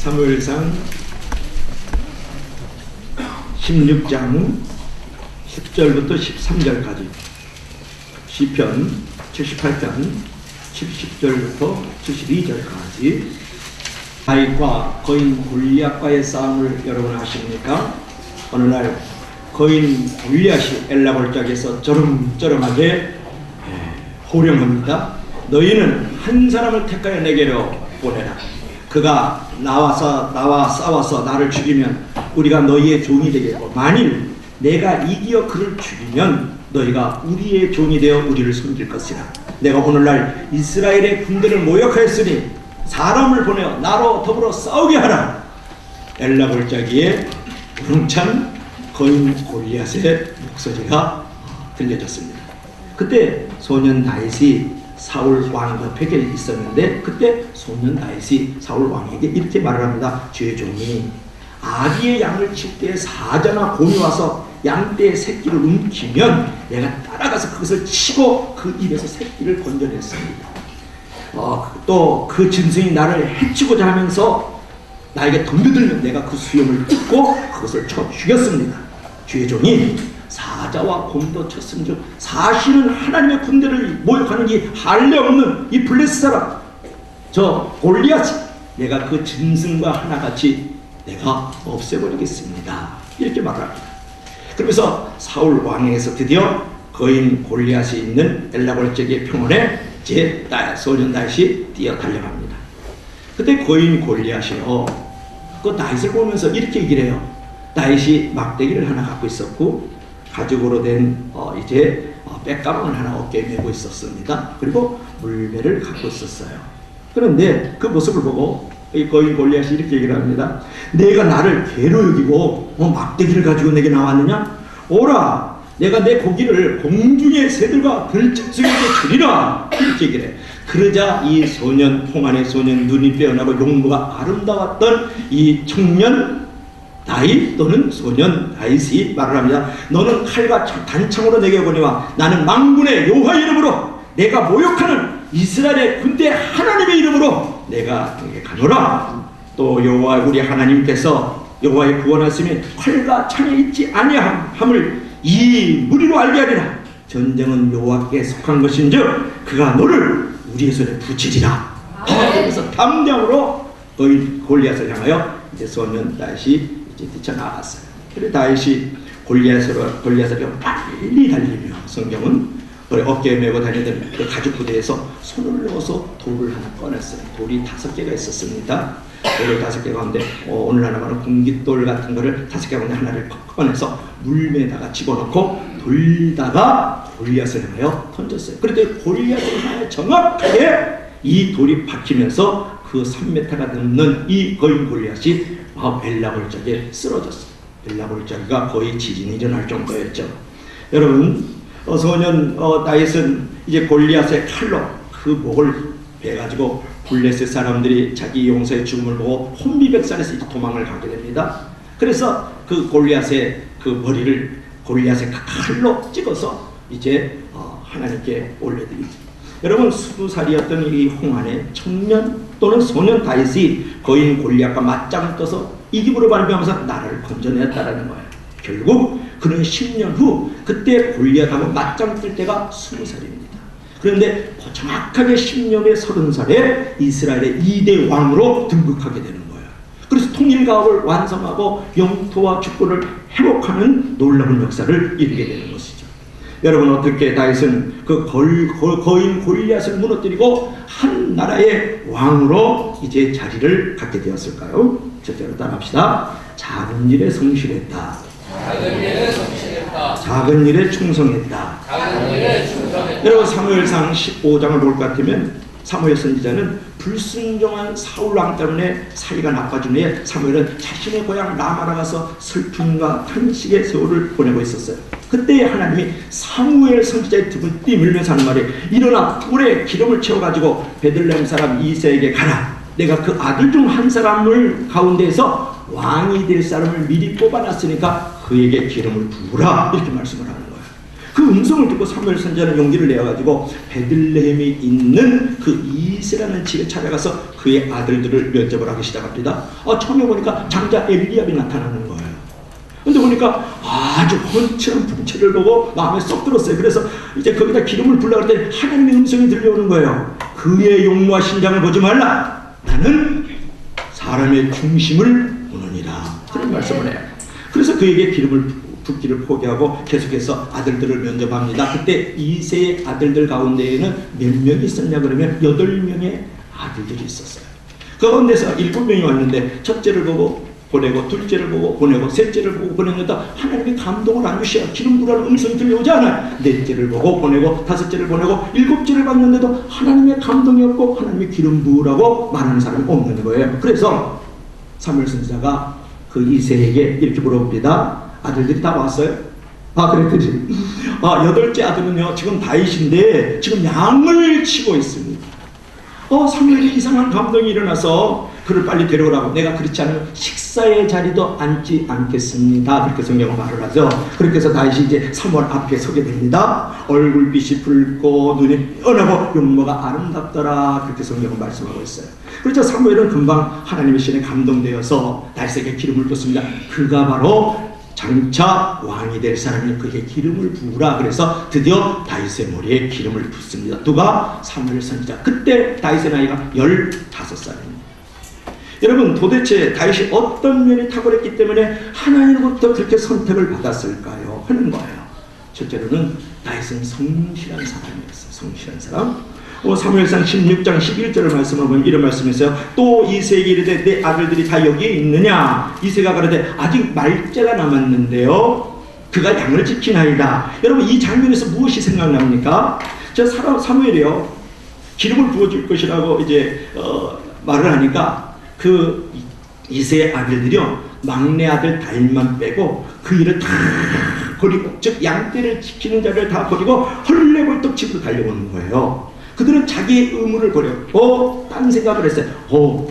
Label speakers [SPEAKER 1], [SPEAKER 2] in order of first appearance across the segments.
[SPEAKER 1] 사무엘상 16장 10절부터 13절까지, 시편 78장 70절부터 72절까지 다윗과 거인 골리앗과의 싸움을 여러분 아십니까? 어느 날 거인 골리앗이 엘라 골짜기에서 저름저름하게 호령합니다. 너희는 한 사람을 택하여 내게로 보내라. 그가 나와 싸워서 나를 죽이면 우리가 너희의 종이 되겠고, 만일 내가 이기어 그를 죽이면 너희가 우리의 종이 되어 우리를 섬길 것이라. 내가 오늘날 이스라엘의 군대를 모욕하였으니 사람을 보내어 나로 더불어 싸우게 하라. 엘라 골짜기에 우렁찬 거인 골리앗의 목소리가 들려졌습니다. 그때 소년 다윗이 사울 왕 옆에 있었는데, 그때 소년 다윗이 사울 왕에게 이렇게 말을 합니다. 주의 종이 아비의 양을 칠 때 사자나 곰이 와서 양떼의 새끼를 움키면 내가 따라가서 그것을 치고 그 입에서 새끼를 건져냈습니다. 또 그 짐승이 나를 해치고자 하면서 나에게 덤벼들면 내가 그 수염을 뜯고 그것을 쳐 죽였습니다. 주의 종이 사자와 곰도 쳤음즉 사실은 하나님의 군대를 모욕하는 이 할례 없는 이 블레셋 사람 저 골리앗이 내가 그 짐승과 하나같이 내가 없애버리겠습니다. 이렇게 말합니다. 그러면서 사울 왕에게서 드디어 거인 골리앗이 있는 엘라 골짜기의 평원에 소년 다윗이 뛰어 달려갑니다. 그때 거인 골리앗이요, 그 다윗을 보면서 이렇게 얘기를 해요. 다윗이 막대기를 하나 갖고 있었고 가죽으로 된 빽가방을 하나 어깨에 메고 있었습니다. 그리고 물배를 갖고 있었어요. 그런데 그 모습을 보고 이 거인 골리앗이 이렇게 얘기를 합니다. 내가 나를 개로 여기고 막대기를 가지고 내게 나왔느냐? 오라, 내가 내 고기를 공중의 새들과 들짐승에게 주리라. 이렇게 얘기를 해. 그러자 이 소년, 홍안의 소년, 눈이 빼어나고 용모가 아름다웠던 이 청년 다윗 또는 소년 다윗이 말을 합니다. 너는 칼과 단창으로 내게 오거니와 나는 만군의 여호와의 이름으로 내가 모욕하는 이스라엘의 군대 하나님의 이름으로 내가 너에게 가노라. 또 여호와 우리 하나님께서 여호와의 구원하심이 칼과 창에 있지 아니함을 이 무리로 알게 하리라. 전쟁은 여호와께 속한 것인즉 그가 너를 우리의 손에 붙이리라. 그래서 담대함으로 골리앗을 향하여 이제 소년 다윗이 뛰쳐나갔어요. 그래서 다윗이 골리앗을 빨리 달리며 성경은 어깨에 메고 다니던 그 가죽 부대에서 손을 넣어서 돌을 하나 꺼냈어요. 돌이 5개가 있었습니다. 돌을 5개 가운데 오늘 하나만은 공깃돌 같은 거를 5개 가운데 하나를 꺼내서 물매다가 집어넣고 돌다가 골리앗을 향하여 던졌어요. 그런데 골리앗을 향하여 정확하게 이 돌이 박히면서 그 3m가 넘는 이 거인 골리앗이 엘라 골짜기에 쓰러졌어요. 엘라 골짜기가 거의 지진이 일어날 정도였죠. 여러분, 소년 다윗은 이제 골리앗의 칼로 그 목을 베가지고 블레셋 사람들이 자기 용사의 죽음을 보고 혼비백산에서 이제 도망을 가게 됩니다. 그래서 그 골리앗의 그 머리를 골리앗의 칼로 찍어서 이제 하나님께 올려드리죠. 여러분, 20살이었던 이 홍안의 청년 또는 소년 다윗이 거인 골리앗과 맞짱을 떠서 이기므로 발병하면서 나라를 건져냈다라는 거예요. 결국 그는 10년 후 그때 골리앗하고 맞짱 뜰 때가 20살입니다. 그런데 정확하게 10년 후에 30살에 이스라엘의 2대 왕으로 등극하게 되는 거예요. 그래서 통일가업을 완성하고 영토와 주권을 회복하는 놀라운 역사를 이루게 되는 것이죠. 여러분, 어떻게 다윗은 그 거인 골리앗을 무너뜨리고 한 나라의 왕으로 이제 자리를 갖게 되었을까요? 첫째로 따라합시다. 작은 일에 성실했다. 작은 일에 충성했다. 여러분, 사무엘상 15장을 볼 것 같으면 사무엘 선지자는 불순종한 사울 왕 때문에 사이가 나빠진 후에 사무엘은 자신의 고향 라마로 가서 슬픔과 탄식의 세월을 보내고 있었어요. 그때 하나님이 사무엘 선지자의 등을 띠밀면서 하는 말이, 일어나 뿔에 기름을 채워가지고 베들레헴 사람 이새에게 가라. 내가 그 아들 중 한 사람을 가운데에서 왕이 될 사람을 미리 뽑아놨으니까 그에게 기름을 부으라. 이렇게 말씀을 하는 거예요. 그 음성을 듣고 사무엘 선지자는 용기를 내어가지고 베들레헴이 있는 그 이세라는 집에 찾아가서 그의 아들들을 면접을 하기 시작합니다. 처음에 보니까 장자 엘리압이 나타나는 거예요. 근데 보니까 아주 훤칠한 풍채를 보고 마음에 쏙 들었어요. 그래서 이제 거기다 기름을 부으려고 할 때 하나님의 음성이 들려오는 거예요. 그의 용모와 신장을 보지 말라. 나는 사람의 중심을 보느니라. 그런 말씀을 해요. 그래서 그에게 기름을 붓기를 포기하고 계속해서 아들들을 면접합니다. 그때 이세의 아들들 가운데에는 몇 명이 있었냐 그러면 8명의 아들들이 있었어요. 그 가운데서 7명이 왔는데 첫째를 보고 보내고, 둘째를 보고 보내고, 셋째를 보고 보냈는데 하나님이 감동을 안 주셔. 기름 부으라는 음성이 들려오지 않아요. 넷째를 보고 보내고, 다섯째를 보내고, 일곱째를 봤는데도 하나님의 감동이 없고 하나님의 기름 부으라고 말하는 사람이 없는 거예요. 그래서 사무엘 선지자가 그 이새에게 이렇게 물어봅니다. 아들들이 다 왔어요? 그랬더니 8째 아들은요 지금 다윗인데 지금 양을 치고 있습니다. 사무엘이 이상한 감동이 일어나서 그를 빨리 데려오라고. 내가 그렇지 않으면 식사의 자리도 앉지 않겠습니다. 그렇게 성경은 말을 하죠. 그렇게 해서 다윗이 이제 사무엘 앞에 서게 됩니다. 얼굴빛이 붉고 눈이 연하고 용모가 아름답더라. 그렇게 성경은 말씀하고 있어요. 그렇죠. 사무엘은 금방 하나님의 신에 감동되어서 다윗에게 기름을 붓습니다. 그가 바로 장차 왕이 될 사람이 그에게 기름을 부으라. 그래서 드디어 다윗의 머리에 기름을 붓습니다. 누가? 사무엘 선지자. 그때 다윗의 나이가 15살입니다. 여러분, 도대체 다윗이 어떤 면이 탁월했기 때문에 하나님으로부터 그렇게 선택을 받았을까요? 하는 거예요. 첫째로는 다윗은 성실한 사람이었어요. 성실한 사람. 사무엘상 16장 11절을 말씀하면 이런 말씀이 있어요. 또 이새에게 이르되 내 아들들이 다 여기에 있느냐? 이새가 가로되 아직 말째가 남았는데요 그가 양을 지키나이다. 여러분, 이 장면에서 무엇이 생각납니까? 사무엘이요 기름을 부어줄 것이라고 이제 말을 하니까 그 이새의 아들들이요 막내 아들 다윗만 빼고 그 일을 다 버리고, 즉 양떼를 지키는 자를 다 버리고 헐레벌떡 집으로 달려오는 거예요. 그들은 자기의 의무를 버렸고 딴 생각을 했어요.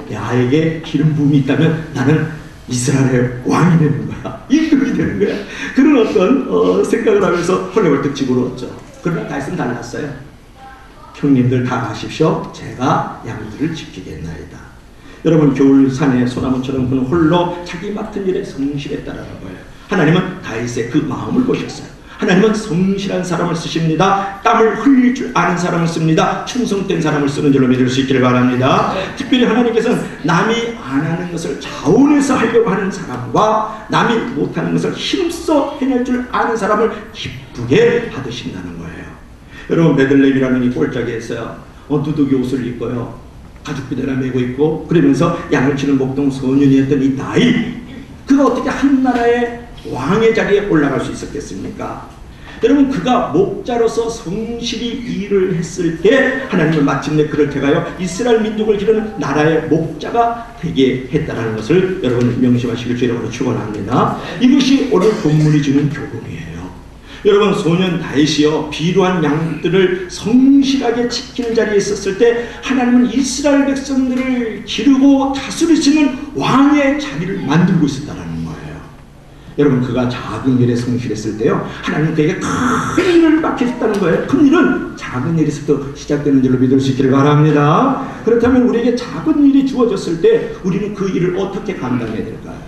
[SPEAKER 1] 나에게 기름 부음이 있다면 나는 이스라엘의 왕이 되는 거야. 임금이 되는 거야. 그런 어떤 생각을 하면서 헐레벌떡 집으로 왔죠. 그러나 다윗은 달랐어요. 형님들 다 가십시오. 제가 양들을 지키겠나이다. 여러분, 겨울산의 소나무처럼 그는 홀로 자기 맡은 일에 성실했다라는 거예요. 하나님은 다윗의 그 마음을 보셨어요. 하나님은 성실한 사람을 쓰십니다. 땀을 흘릴 줄 아는 사람을 씁니다. 충성된 사람을 쓰는 줄로 믿을 수 있기를 바랍니다. 특별히 하나님께서는 남이 안 하는 것을 자원해서 하려고 하는 사람과 남이 못하는 것을 힘써 해낼 줄 아는 사람을 기쁘게 받으신다는 거예요. 여러분, 베들레헴이라는 이 골짜기에 있어요. 누더기 옷을 입고요 가죽비대나 메고 있고 그러면서 양을 치는 목동 소년이었던 이 다윗, 그가 어떻게 한 나라의 왕의 자리에 올라갈 수 있었겠습니까? 여러분, 그가 목자로서 성실히 일을 했을 때 하나님은 마침내 그를 택하여 이스라엘 민족을 기르는 나라의 목자가 되게 했다는 것을 여러분 명심하시길 주의로 축원합니다. 이것이 오늘 본문이 주는 교훈이에요. 여러분, 소년 다윗이요 비루한 양들을 성실하게 지키는 자리에 있었을 때 하나님은 이스라엘 백성들을 기르고 다스리시는 왕의 자리를 만들고 있었다는 거예요. 여러분, 그가 작은 일에 성실했을 때요 하나님 그에게 큰 일을 맡기셨다는 거예요. 큰 일은 작은 일에서부터 시작되는 줄로 믿을 수 있기를 바랍니다. 그렇다면 우리에게 작은 일이 주어졌을 때 우리는 그 일을 어떻게 감당해야 될까요?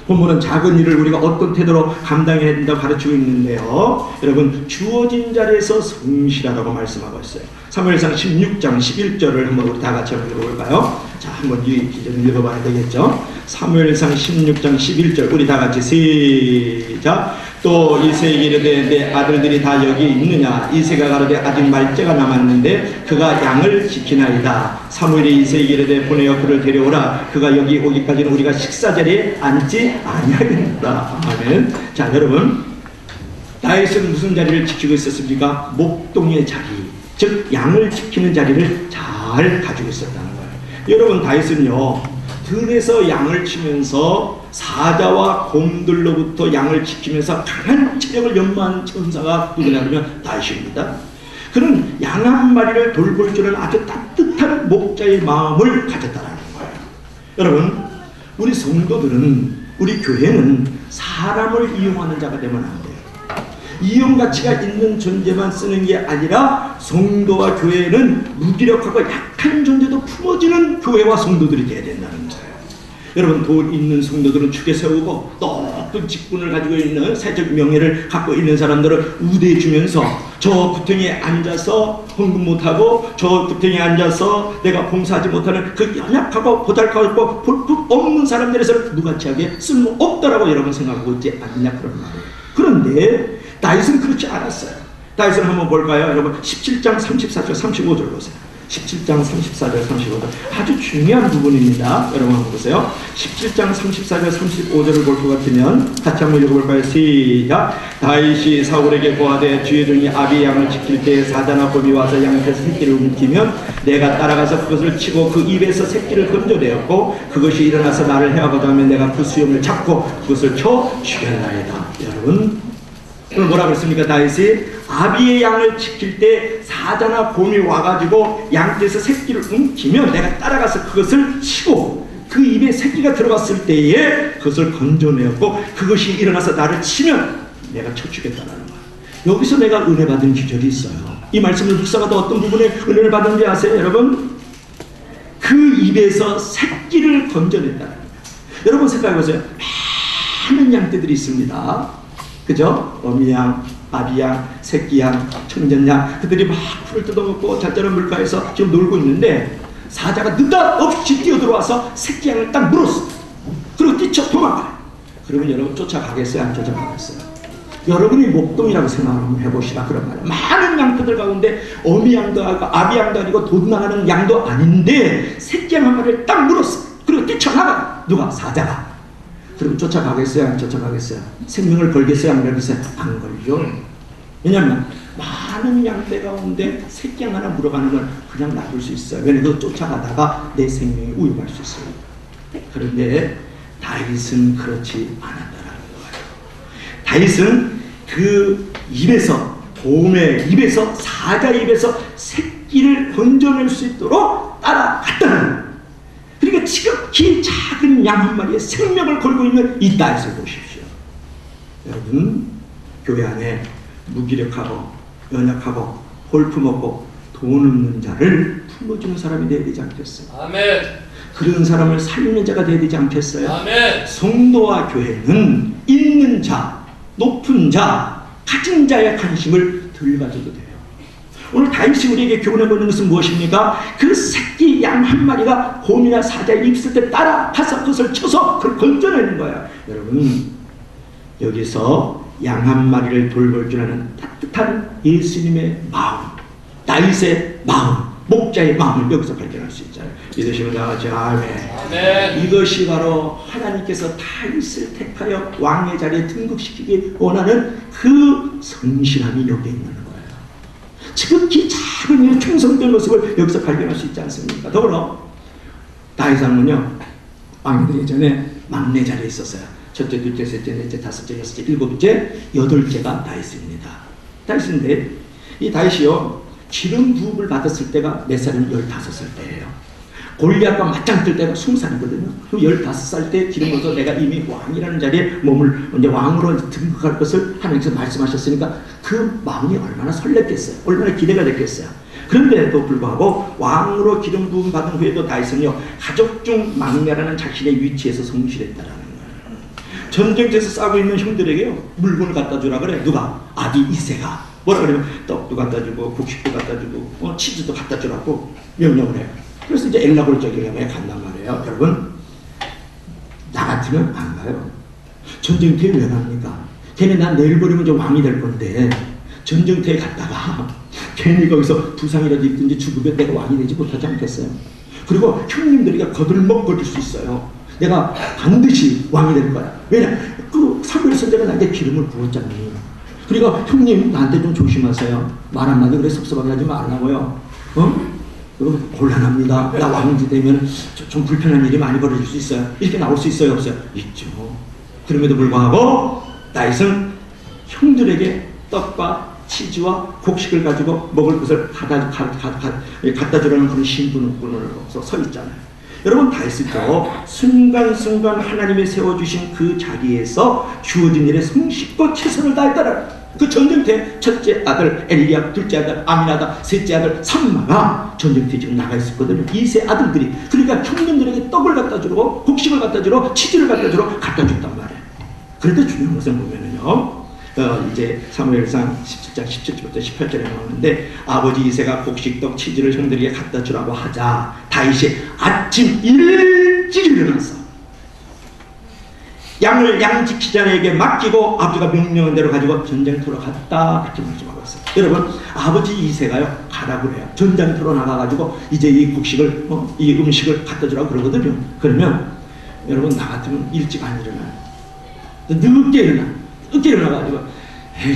[SPEAKER 1] 본문은 작은 일을 우리가 어떤 태도로 감당해야 된다고 가르치고 있는데요, 여러분, 주어진 자리에서 성실하라고 말씀하고 있어요. 사무엘상 16장 11절을 한번 우리 다 같이 한번 읽어볼까요? 자, 한번 이 기절을 읽어봐야 되겠죠. 사무엘상 16장 11절 우리 다 같이 시작. 또 이새에게 이르되 내 아들들이 다 여기 있느냐? 이새가 가로되 아직 말째가 남았는데 그가 양을 지키나이다. 사무엘이 이새에게 이르되 보내어 그를 데려오라. 그가 여기 오기까지는 우리가 식사 자리에 앉지 아니하겠다. 아멘. 자, 여러분, 다윗은 무슨 자리를 지키고 있었습니까? 목동의 자리, 즉 양을 지키는 자리를 잘 가지고 있었다는 거예요. 여러분, 다윗은요 들에서 양을 치면서 사자와 곰들로부터 양을 지키면서 강한 체력을 연마한 천사가 누구냐 하면 다윗입니다. 그는 양 한 마리를 돌볼 줄은 아주 따뜻한 목자의 마음을 가졌다는 거예요. 여러분, 우리 성도들은, 우리 교회는 사람을 이용하는 자가 되면 안 돼요. 이용 가치가 있는 존재만 쓰는 게 아니라 성도와 교회는 무기력하고 약한 존재도 품어주는 교회와 성도들이 되어야 된다는 거예요. 여러분, 돈 있는 성도들은 축에 세우고 높은 직분을 가지고 있는 사회적 명예를 갖고 있는 사람들을 우대해 주면서 저 구덩이에 앉아서 헌금 못하고 저 구덩이에 앉아서 내가 봉사하지 못하는 그 연약하고 보잘것없고 볼품 없는 사람들에서 무가치하게 쓸모없다라고 여러분 생각하고 있지 않냐 그런 말이에요. 그런데 다윗은 그렇지 않았어요. 다윗은 한번 볼까요? 여러분 17장 34절 35절 보세요. 17장 34절 35절 아주 중요한 부분입니다. 여러분 한번 보세요. 17장 34절 35절을 볼 것 같으면 같이 한번 읽어볼까요? 시작. 다윗이 사울에게 고하되 주의 종이 아비의 양을 지킬 때에 사자나 곰이 와서 양에서 새끼를 움키면 내가 따라가서 그것을 치고 그 입에서 새끼를 건져내었고 그것이 일어나서 나를 해하고자 하면 내가 그 수염을 잡고 그것을 쳐 죽였나이다. 여러분 오늘 뭐라고 했습니까? 다윗이 아비의 양을 지킬 때 사자나 곰이 와가지고 양떼에서 새끼를 움키면 내가 따라가서 그것을 치고 그 입에 새끼가 들어갔을 때에 그것을 건져내었고 그것이 일어나서 나를 치면 내가 쳐주겠다는 거야. 여기서 내가 은혜 받은 기절이 있어요. 이 말씀을 묵상하다 어떤 부분에 은혜를 받은지 아세요? 여러분 그 입에서 새끼를 건져냈다는 거야. 여러분 생각해보세요. 많은 양떼들이 있습니다. 그죠? 어미양, 아비양, 새끼양, 청전양 그들이 막 풀을 뜯어먹고 잣자른 물가에서 지금 놀고 있는데 사자가 느닷없이 뛰어들어와서 새끼양을 딱 물었어. 그리고 뛰쳐 도망가요. 그러면 여러분 쫓아가겠어요? 안 쫓아가겠어요? 여러분이 목동이라고 생각 한번 해보시라 그런 말이에요. 많은 양떼들 가운데 어미양도 아니고 아비양도 아니고 도망가는 양도 아닌데 새끼양 한 마리를 딱 물었어. 그리고 뛰쳐나가. 누가? 사자가. 그럼 쫓아가겠어요? 안 쫓아가겠어요? 생명을 걸겠어요? 안 걸겠어요? 안 걸죠. 왜냐하면 많은 양떼 가운데 새끼양 하나 물어가는 건 그냥 놔둘 수 있어요. 왜냐하면 쫓아가다가 내 생명이 위험할 수 있어요. 그런데 다윗은 그렇지 않았다라는 거예요. 다윗은 그 입에서 곰의 입에서 사자 입에서 새끼를 건져낼 수 있도록 따라갔다는 거예요. 그러니까 지극히 작은 양 한 마리의 생명을 걸고 있는 이 다윗을 보십시오. 여러분 교회 안에 무기력하고 연약하고 홀품없고 돈 없는 자를 품어주는 사람이 되어야 되지 않겠어요? 아멘. 그런 사람을 살리는 자가 되어야 되지 않겠어요? 아멘. 성도와 교회는 있는 자, 높은 자, 가진 자의 관심을 덜 가져도 돼요. 오늘 다윗이 우리에게 교훈해보는 것은 무엇입니까? 그 새끼 양 한 마리가 곰이나 사자의 입술 때 따라가서 그것을 쳐서 그걸 건져내는 거야. 여러분 여기서 양 한 마리를 돌볼 줄 아는 따뜻한 예수님의 마음, 다윗의 마음, 목자의 마음을 여기서 발견할 수 있잖아요. 믿으시면 다 같이 아멘. 아멘. 이것이 바로 하나님께서 다윗을 택하여 왕의 자리에 등극시키기 원하는 그 성실함이 여기에 있는 거예요. 지극히 작은 충성된 모습을 여기서 발견할 수 있지 않습니까? 더불어 다윗 왕은요 왕이 되기 전에 막내 자리에 있었어요. 첫째, 둘째, 셋째, 넷째, 다섯째, 여섯째, 일곱째, 여덟째가 다윗입니다. 다윗인데 이 다윗이요 기름 부음을 받았을 때가 몇 살이면 15살 때예요. 골리앗과 맞짱 뜰 때가 20살이거든요. 그럼 15살 때 기름 부어서 내가 이미 왕이라는 자리에 몸을 이제 왕으로 등극할 것을 하나님께서 말씀하셨으니까 그 마음이 얼마나 설렜겠어요. 얼마나 기대가 됐겠어요. 그런데도 불구하고 왕으로 기름 부음 받은 후에도 다윗은요 가족 중 막내라는 자신의 위치에서 성실했다라는 거예요. 전쟁터에서 싸우고 있는 형들에게요 물건을 갖다 주라 그래. 누가? 아비 이새가 뭐라 그러면 떡도 갖다 주고 곡식도 갖다 주고 치즈도 갖다 주라고 명령을 해요. 그래서 이제 엘라골 쪽에 간단 말이에요. 여러분 나 같으면 안 가요. 전쟁터에 왜 갑니까? 걔네 난 내일 버리면 저 왕이 될 건데 전쟁터에 갔다가 괜히 거기서 부상이라도 입든지 죽으면 내가 왕이 되지 못하지 않겠어요? 그리고 형님들이 거들먹거릴 수 있어요. 내가 반드시 왕이 될 거야. 왜냐? 그 사무엘 선지자가 나에게 기름을 부었잖니. 그리고 형님 나한테 좀 조심하세요. 말 한마디 그래 섭섭하게 하지 말라고요. 여러분 곤란합니다. 나 왕이 되면 좀 불편한 일이 많이 벌어질 수 있어요. 이렇게 나올 수 있어요? 없어요? 있죠. 그럼에도 불구하고 다윗은 형들에게 떡과 치즈와 곡식을 가지고 먹을 것을 갖다 주라는 그런 신분으로 서 있잖아요. 여러분 다 했었죠. 순간순간 하나님이 세워주신 그 자리에서 주어진 일에 성실과 최선을 다했다라. 그 전쟁터에 첫째 아들 엘리압, 둘째 아들 아미나답, 셋째 아들 삼마가 전쟁터에 지금 나가 있었거든요. 이 세 아들들이. 그러니까 형님들에게 떡을 갖다 주고 곡식을 갖다 주고 치즈를 갖다 주러 갖다 줬단 말이에요. 그런데 중요한 것은 보면은요, 이제 사무엘상 17장 17절부터 18절에 나오는데, 아버지 이새가 곡식떡 치즈를 형들에게 갖다 주라고 하자 다윗이 아침 일찍 일어나서 양을 양지키자에게 맡기고 아버지가 명령한 대로 가지고 전쟁터로 갔다, 그렇게 말씀하고 있어요. 여러분, 아버지 이새가요 가라고 그래요. 전쟁터로 나가가지고 이제 이 곡식을 이 음식을 갖다 주라고 그러거든요. 그러면 여러분 나 같으면 일찍 안 일어나요. 늦게 일어나가지고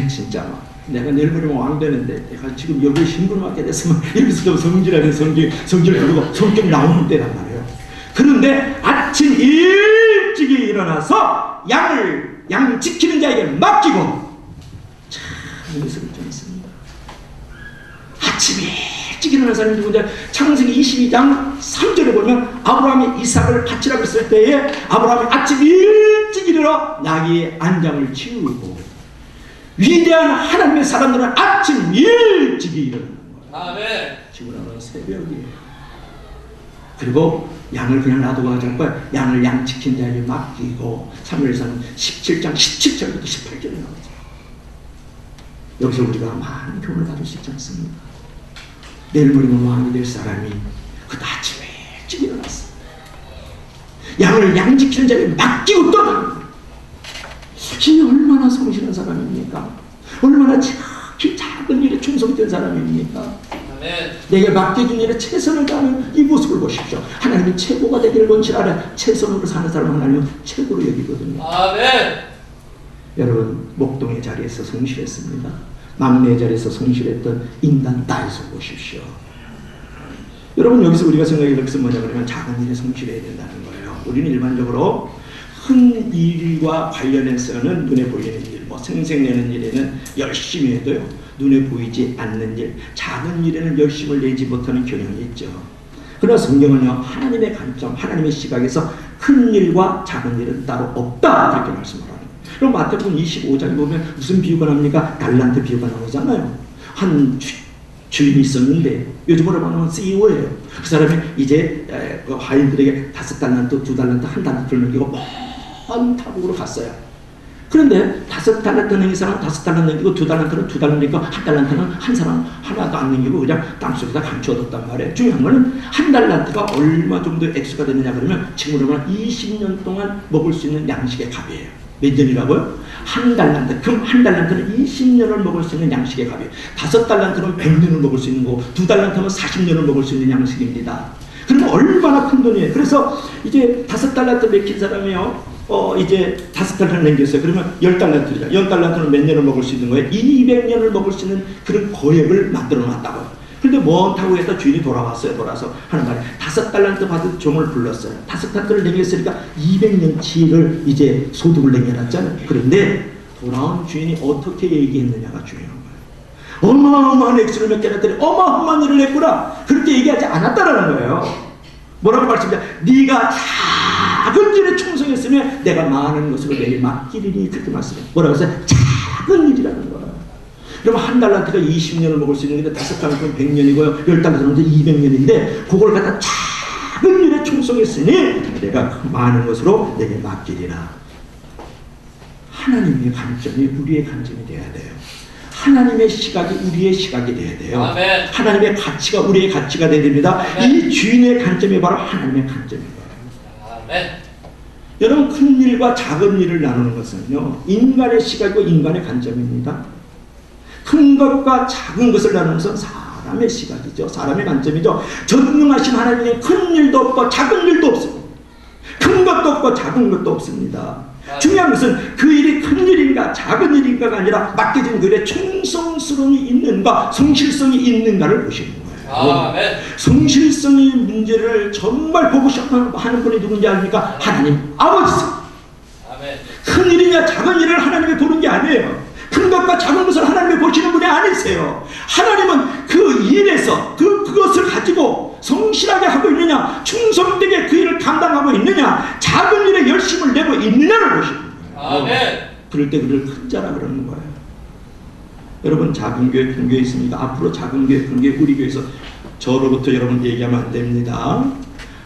[SPEAKER 1] 진짜 막 내가 내일 모레면 왕 되는데 내가 지금 여기에 신분 맡게 됐으면 여기서 좀 성질하는 성질 그리고 성격 나오는 때란 말이에요. 그런데 아침 일찍이 일어나서 양 지키는 자에게 맡기고, 참 예수를 좀 있습니다. 아침 일찍 일어나는 사람이 누군지 창세기 22장 3절에 보면 아브라함이 이삭을 바치라고 했을 때에 아브라함이 아침 일찍 일어나 나귀의 안장을 치우고, 위대한 하나님의 사람들은 아침 일찍이 일어나는 거예요.
[SPEAKER 2] 아멘.
[SPEAKER 1] 지구는 새벽이에요. 그리고 양을 그냥 놔두고 가지 않고 양을 양 지킨 자에게 맡기고, 사무엘상 17장 17절부터 18절에 나오죠. 여기서 우리가 많은 교훈을 받을 수 있지 않습니까? 내일 모레면 왕이 될 사람이 그도 아침에 일찍 일어났어. 양을 양 지키는 자에게 맡기고 떠나는 거예요. 이 얼마나 성실한 사람입니까? 얼마나 지극히 작은 일에 충성된 사람입니까? 내게 맡겨준 일에 최선을 다하는 이 모습을 보십시오. 하나님이 최고가 되기를 원치라. 최선으로 사는 사람은 하나님은 최고로 여기거든요.
[SPEAKER 2] 아멘.
[SPEAKER 1] 여러분, 목동의 자리에서 성실했습니다. 막내의 자리에서 성실했던 인간 다윗을 보십시오. 여러분, 여기서 우리가 생각할 것은 뭐냐 그러면 작은 일에 성실해야 된다는 거예요. 우리는 일반적으로 큰 일과 관련해서는 눈에 보이는 일, 생색내는 일에는 열심히 해도요, 눈에 보이지 않는 일, 작은 일에는 열심을 내지 못하는 경향이 있죠. 그러나 성경은요, 하나님의 관점, 하나님의 시각에서 큰 일과 작은 일은 따로 없다, 그렇게 말씀을 하는 거예요. 그럼 마태복음 25장에 보면 무슨 비유가 나옵니까? 달란트 비유가 나오잖아요. 한 주인이 있었는데, 요즘으로 말하면 CEO예요. 그 사람이 이제 하인들에게 5달란트, 2달란트, 1달란트를 넘기고 먼 타국으로 갔어요. 그런데 5달란트 넘긴 사람은 5달란트 넘기고, 2달란트는 2달란트 넘기고, 1달란트는 한 사람 하나도 안 넘기고 그냥 땅속에다 감춰뒀단 말이에요. 중요한 거는 1달란트가 얼마 정도 액수가 되느냐 그러면 지금으로 말하면 20년 동안 먹을 수 있는 양식의 값이에요. 몇 년이라고요? 1달란트. 그럼 1달란트는 20년을 먹을 수 있는 양식의 값이에요. 5달란트는 100년을 먹을 수 있는 거고, 2달란트는 40년을 먹을 수 있는 양식입니다. 그러면 얼마나 큰 돈이에요. 그래서 이제 5달란트 맥힌 사람이요, 이제 5달란트 남겼어요. 그러면 10달란트죠. 10달란트는 몇 년을 먹을 수 있는 거예요? 200년을 먹을 수 있는 그런 거액을 만들어 놨다고요. 근데 먼 타국에서 주인이 돌아왔어요. 돌아서 하는 말이 5달란트 받은 종을 불렀어요. 5달란트를 남겼으니까 200년치를 이제 소득을 남겨놨잖아요. 그런데 돌아온 주인이 어떻게 얘기했느냐가 중요한 거예요. 어마어마한 액수를 몇 개나 했더니 어마어마한 일을 했구나, 그렇게 얘기하지 않았다라는 거예요. 뭐라고 말씀드려? 네가 작은 일에 충성했으면 내가 많은 것으로 내게 맡기리니, 그렇게 말씀해요. 뭐라고 했어요? 작은 일이라는 거예요. 그러면 1달란트가 20년을 먹을 수 있는 게 5달란트는 100년이고요. 10달란트는 200년인데 그걸 갖다 작은 일에 충성했으니 내가 많은 것으로 내게 맡기리라. 하나님의 관점이 우리의 관점이 돼야 돼요. 하나님의 시각이 우리의 시각이 돼야 돼요.
[SPEAKER 2] 아멘.
[SPEAKER 1] 하나님의 가치가 우리의 가치가 돼야 됩니다. 이 주인의 관점이 바로 하나님의 관점입니다.
[SPEAKER 2] 아멘.
[SPEAKER 1] 여러분, 큰 일과 작은 일을 나누는 것은요, 인간의 시각이고 인간의 관점입니다. 큰 것과 작은 것을 나누는 것은 사람의 시각이죠. 사람의 관점이죠. 전능하신 하나님의 큰 일도 없고 작은 일도 없습니다. 큰 것도 없고 작은 것도 없습니다. 중요한 것은 그 일이 큰 일인가 작은 일인가가 아니라 맡겨진 그 일에 충성스러움이 있는가, 성실성이 있는가를 보시는 거예요.
[SPEAKER 2] 아멘.
[SPEAKER 1] 성실성의 문제를 정말 보고 싶어하는 분이 누군지 아닙니까? 하나님 아버지세요.
[SPEAKER 2] 아멘.
[SPEAKER 1] 큰 일이냐 작은 일을 하나님이 보는 게 아니에요. 큰 것과 작은 것을 하나님이 보시는 분이 아니세요. 하나님은 그 일에서 그것을 가지고 성실하게 하고 있느냐, 충성되게 그 일을 감당하고 있느냐, 작은 일에 열심을 내고 있느냐를 보시는 거예요.
[SPEAKER 2] 아멘.
[SPEAKER 1] 그럴 때 그를 큰 자라 그러는 거예요. 여러분, 작은 교회, 큰 교회 있습니까? 앞으로 작은 교회, 큰 교회, 우리 교회에서 저로부터 여러분 얘기하면 안 됩니다.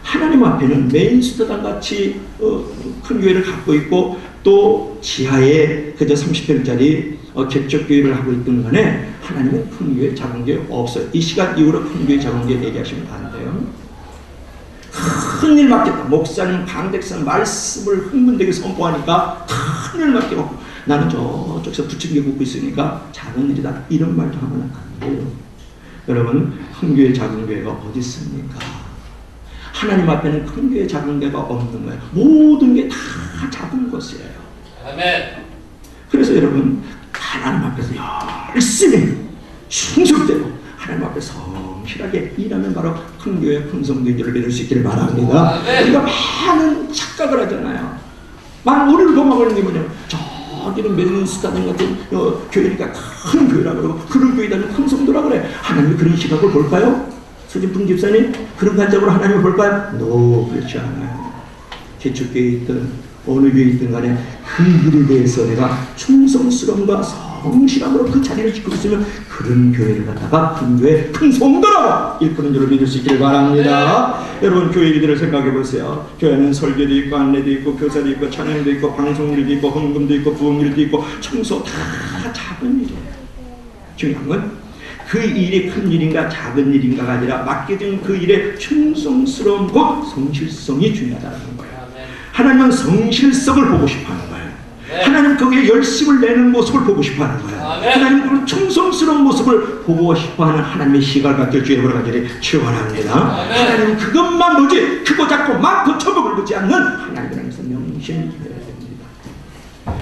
[SPEAKER 1] 하나님 앞에는 메인스터당 같이 큰 교회를 갖고 있고, 또 지하에 그저 30평짜리 객적교회를 하고 있던 간에 하나님은 큰 교회, 작은 교회 없어요. 이 시간 이후로 큰 교회, 작은 교회 얘기하시면 안 돼요. 큰 일 맡겠다. 목사님, 강백성 말씀을 흥분되게 선포하니까 큰 일 맡기고 나는 저쪽에서 부침개 굽고 있으니까 작은 일이다. 이런 말도 하면 안 돼요. 여러분, 큰 교회, 작은 교회가 어디 있습니까? 하나님 앞에는 큰 교회, 작은 교회가 없는 거예요. 모든 게 다 작은 것이에요.
[SPEAKER 2] 아멘.
[SPEAKER 1] 그래서 여러분, 하나님 앞에서 열심히 충성되고 하나님 앞에 성실하게 일하면 바로 큰 교회, 큰 성도인 줄을 믿을 수 있기를 바랍니다. 우리가 많은 착각을 하잖아요. 많은 오류를 범하고 있는 게 뭐냐면, 저기는 메인스타당 같은 교회니까 큰 교회라 그러고, 그런 교회다는 큰 성도라 그래. 하나님이 그런 시각을 볼까요? 서진풍 집사님, 그런 관점으로 하나님을 볼까요? 그렇지 않아요. 개척교회에 있든 어느 교회에 있든 간에 그 일에 대해서 내가 충성스러움과 성실함으로 그 자리를 지키고 있으면 그런 교회를 갖다가 큰 교회, 큰 성도라고 일컫는 줄을 믿을 수 있기를 바랍니다. 여러분, 교회 일들을 생각해 보세요. 교회는 설교도 있고, 안내도 있고, 교사도 있고, 찬양도 있고, 방송일도 있고, 헌금도 있고, 부흥일도 있고, 청소 다 작은 일이에요. 중요한 건 그 일이 큰 일인가 작은 일인가가 아니라 맡겨진 그 일의 충성스러움과 성실성이 중요하다는 거예요. 하나님은 성실성을 보고 싶어하는 거예요. 하나님 거기에 열심을 내는 모습을 보고 싶어하는 거예요. 하나님 그런 충성스러운 모습을 보고 싶어하는 하나님의 시각을 갖길 주의 보러 가기를 축원합니다. 하나님 그것만 보지, 크고 작고 많고 처복을 보지 않는 하나님께서 명심해야 됩니다.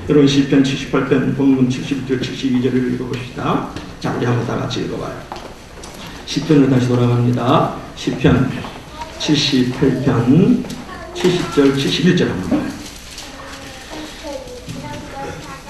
[SPEAKER 1] 여러분, 시편 78편 본문 71절 72절을 읽어봅시다. 자, 우리 한번 다 같이 읽어봐요. 시편으로 다시 돌아갑니다. 시편 78편 70절 71절 한번 봐요.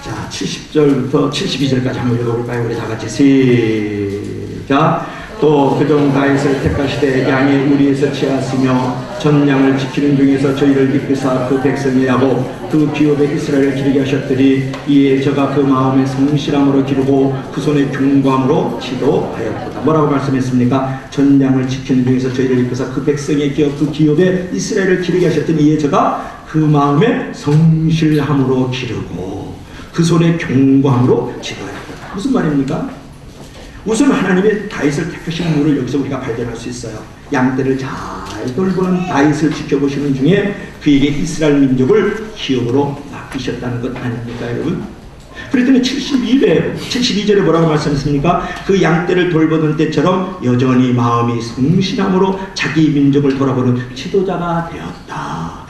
[SPEAKER 1] 자, 70절부터 72절까지 한번 읽어볼까요? 우리 다 같이 시작. 또 그종 다윗을 택하시되 양의 우리에서 취하시며 전 양을 지키는 중에서 저희를 이끄사 그 백성이 하고 그 기업에 이스라엘을 기르게 하셨더니 이에 저가 그 마음에 성실함으로 기르고 그 손에 경고함으로 지도하였도다. 뭐라고 말씀했습니까? 전 양을 지키는 중에서 저희를 이끄사 그 백성의 기업, 그 기업에 이스라엘을 기르게 하셨더니 이에 저가 그 마음에 성실함으로 기르고 그 손에 경고함으로 지도하였도다. 무슨 말입니까? 우선 하나님의 다윗을 택하신 이유를 여기서 우리가 발견할 수 있어요. 양떼를 잘 돌보는 다윗을 지켜보시는 중에 그에게 이스라엘 민족을 기업으로 맡기셨다는 것 아닙니까, 여러분? 그랬더니 72절에 뭐라고 말씀했습니까? 그 양떼를 돌보던 때처럼 여전히 마음이 성실함으로 자기 민족을 돌아보는 지도자가 되었다.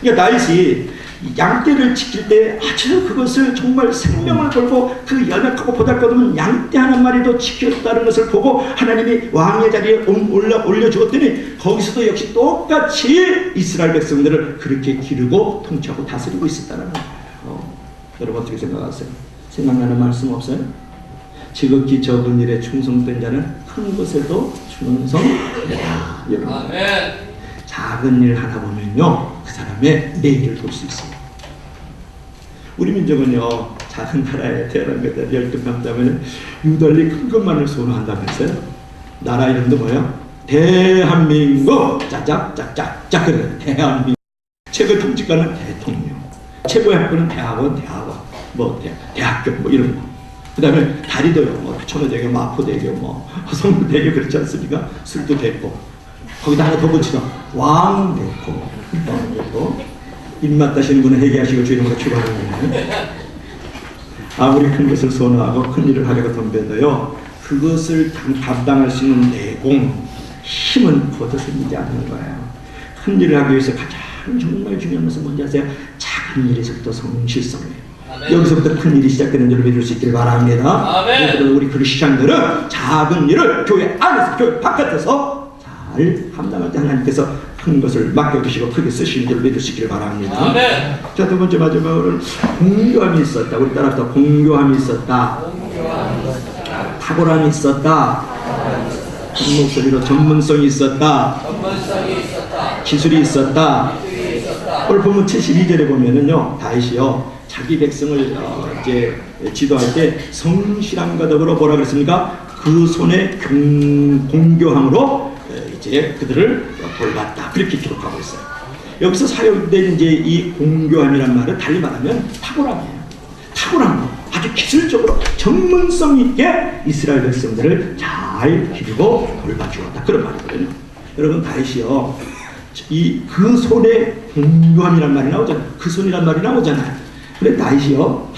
[SPEAKER 1] 그러니까 다윗이 양떼를 지킬 때 아주 그것을 정말 생명을 걸고 그 연약하고 보잘것없는 양떼 하나 마리도 지켰다는 것을 보고 하나님이 왕의 자리에 올려주었더니 거기서도 역시 똑같이 이스라엘 백성들을 그렇게 기르고 통치하고 다스리고 있었다는 거예요. 여러분 어떻게 생각하세요? 생각나는 말씀 없어요? 지극히 적은 일에 충성된 자는 큰 것에도 충성되다. 여러분,
[SPEAKER 2] 아멘.
[SPEAKER 1] 작은 일 하다 보면요, 그 사람의 내일을 볼 수 있습니다. 우리 민족은요, 작은 나라에 태어난 것들 열등감자면 유달리 큰 것만을 선호한다면서요? 나라 이름도 뭐예요? 대한민국! 짝짝짝짝짝 그래요. 대한민국. 최고 통치관은 대통령. 최고의 학교는 대학원, 대학교 이런 거. 그 다음에 다리도요, 천호대교, 마포대교, 성북대교 그렇지 않습니까? 술도대고. 거기다 하나 더 붙이죠. 왕대고. 입맛 다시는 분은 회개하시고 주님으로 출발합니다. 아무리 큰 것을 선호하고 큰 일을 하려고 덤벼도요, 그것을 감당할 수 있는 내공, 힘은 거둬서 있지 않는 거예요. 큰 일을 하기 위해서 가장 정말 중요한 것은 뭔지 아세요? 작은 일에서부터 성실성이에요. 여기서부터 큰 일이 시작되는 줄 믿을 수 있기를 바랍니다. 그래서 우리 크리스찬들은 작은 일을 교회 안에서, 교회 바깥에서 잘 감당할 때 하나님께서 큰 것을 맡겨주시고 크게 쓰시는 줄 믿을 수 있기를 바랍니다. 자, 두 번째 마지막으로는 공교함이 있었다. 우리 따라서 공교함이 있었다. 탁월함이 있었다. 큰 목소리로 전문성이 있었다.
[SPEAKER 2] 전문성이 있었다.
[SPEAKER 1] 기술이 있었다.
[SPEAKER 2] 기술이 있었다.
[SPEAKER 1] 오늘 보면 72절에 보면은요, 다윗이요 자기 백성을 이제 지도할 때 성실함과 더불어 뭐라 그랬습니까? 그 손의 공교함으로 이제 그들을 돌봤다. 그렇게 기록하고 있어요. 여기서 사용된 이제 이 공교함이란 말은 달리 말하면 탁월함이에요. 탁월한 거. 아주 기술적으로 전문성 있게 이스라엘 백성들을 잘 기르고 돌봐주었다. 그런 말이거든요. 여러분 다윗이요 그 손에 공교함이란 말이 나오잖아요. 그 손이란 말이 나오잖아요. 그래 다윗이요